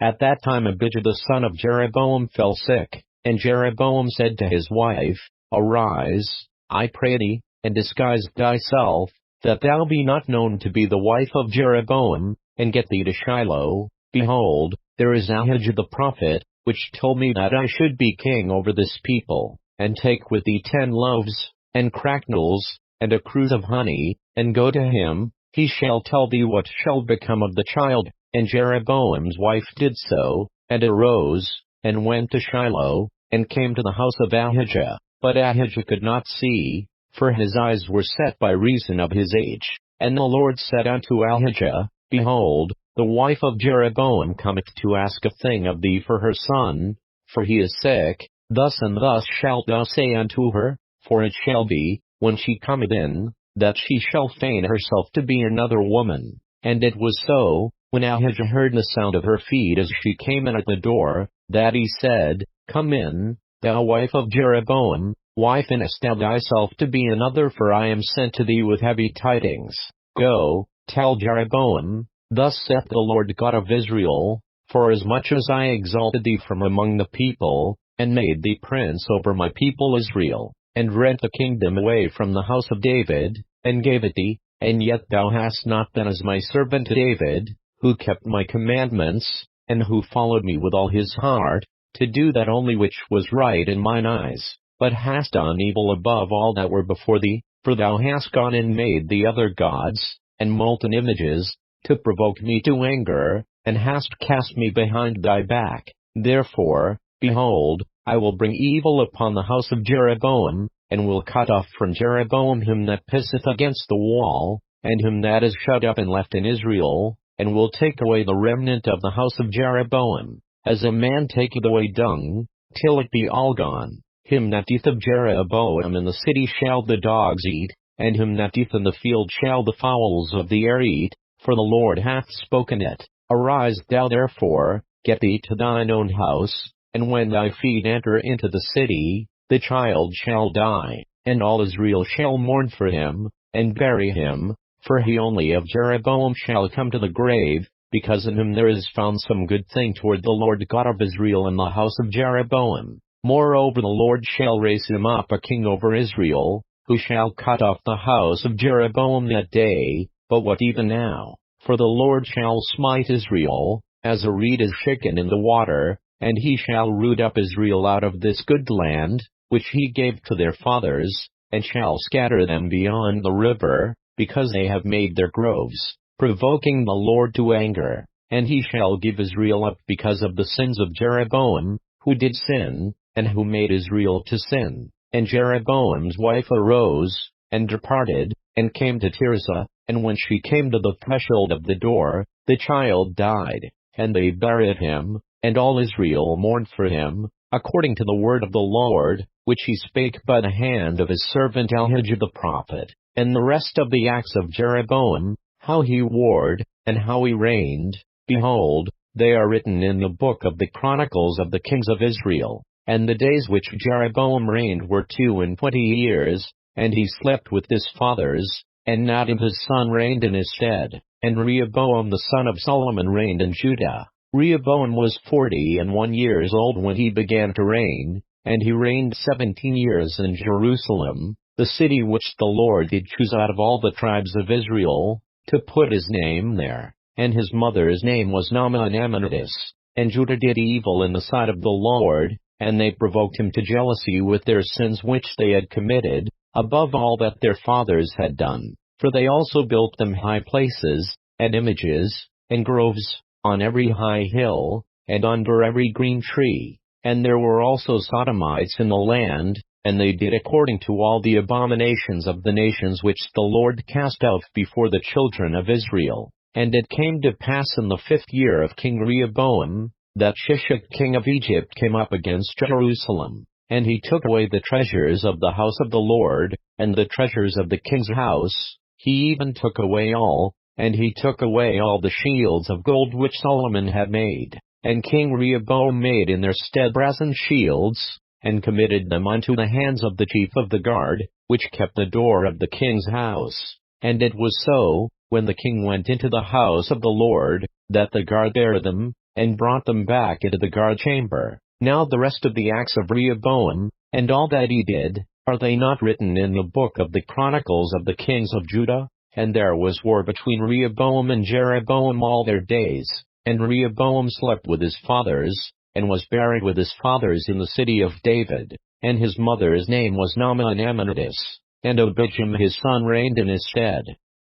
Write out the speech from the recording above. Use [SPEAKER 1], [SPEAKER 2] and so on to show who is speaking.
[SPEAKER 1] At that time Abijah the son of Jeroboam fell sick, and Jeroboam said to his wife, Arise, I pray thee, and disguise thyself, that thou be not known to be the wife of Jeroboam, and get thee to Shiloh. Behold, there is Ahijah the prophet, which told me that I should be king over this people, and take with thee 10 loaves, and cracknels, and a cruse of honey, and go to him. He shall tell thee what shall become of the child. And Jeroboam's wife did so, and arose, and went to Shiloh, and came to the house of Ahijah. But Ahijah could not see, for his eyes were set by reason of his age. And the Lord said unto Ahijah, Behold, the wife of Jeroboam cometh to ask a thing of thee for her son, for he is sick. Thus and thus shalt thou say unto her, for it shall be, when she cometh in, that she shall feign herself to be another woman. And it was so, when Ahijah heard the sound of her feet as she came in at the door, that he said, Come in, thou wife of Jeroboam, why feignest thou thyself to be another? For I am sent to thee with heavy tidings. Go, tell Jeroboam, Thus saith the Lord God of Israel, Forasmuch as I exalted thee from among the people, and made thee prince over my people Israel, and rent the kingdom away from the house of David, and gave it thee, and yet thou hast not been as my servant David, who kept my commandments, and who followed me with all his heart, to do that only which was right in mine eyes, but hast done evil above all that were before thee, for thou hast gone and made thee other gods, and molten images, to provoke me to anger, and hast cast me behind thy back. Therefore, behold, I will bring evil upon the house of Jeroboam, and will cut off from Jeroboam him that pisseth against the wall, and him that is shut up and left in Israel, and will take away the remnant of the house of Jeroboam, as a man taketh away dung, till it be all gone. Him that eateth of Jeroboam in the city shall the dogs eat, and him that eateth in the field shall the fowls of the air eat, for the Lord hath spoken it. Arise thou therefore, get thee to thine own house, and when thy feet enter into the city, the child shall die, and all Israel shall mourn for him, and bury him, for he only of Jeroboam shall come to the grave, because in him there is found some good thing toward the Lord God of Israel in the house of Jeroboam. Moreover the Lord shall raise him up a king over Israel, who shall cut off the house of Jeroboam that day. But what even now? For the Lord shall smite Israel, as a reed is shaken in the water, and he shall root up Israel out of this good land, which he gave to their fathers, and shall scatter them beyond the river, because they have made their groves, provoking the Lord to anger. And he shall give Israel up because of the sins of Jeroboam, who did sin, and who made Israel to sin. And Jeroboam's wife arose, and departed, and came to Tirzah, and when she came to the threshold of the door, the child died, and they buried him, and all Israel mourned for him, according to the word of the Lord, which he spake by the hand of his servant Ahijah the prophet. And the rest of the acts of Jeroboam, how he warred, and how he reigned, behold, they are written in the book of the Chronicles of the kings of Israel. And the days which Jeroboam reigned were 22 years, and he slept with his fathers, and Nadab his son reigned in his stead, and Rehoboam the son of Solomon reigned in Judah. Rehoboam was 41 years old when he began to reign, and he reigned 17 years in Jerusalem, the city which the Lord did choose out of all the tribes of Israel, to put his name there. And his mother's name was Naamah an Ammonitess. And Judah did evil in the sight of the Lord, and they provoked him to jealousy with their sins which they had committed, above all that their fathers had done. For they also built them high places, and images, and groves, on every high hill, and under every green tree. And there were also Sodomites in the land, and they did according to all the abominations of the nations which the Lord cast out before the children of Israel. And it came to pass in the 5th year of King Rehoboam, that Shishak king of Egypt came up against Jerusalem, and he took away the treasures of the house of the Lord, and the treasures of the king's house. He even took away all, and he took away all the shields of gold which Solomon had made. And King Rehoboam made in their stead brazen shields, and committed them unto the hands of the chief of the guard, which kept the door of the king's house. And it was so, when the king went into the house of the Lord, that the guard bare them, and brought them back into the guard chamber. Now the rest of the acts of Rehoboam, and all that he did, are they not written in the book of the Chronicles of the kings of Judah? And there was war between Rehoboam and Jeroboam all their days, and Rehoboam slept with his fathers, and was buried with his fathers in the city of David, and his mother's name was Naamah an Ammonitess, and Abijam his son reigned in his stead.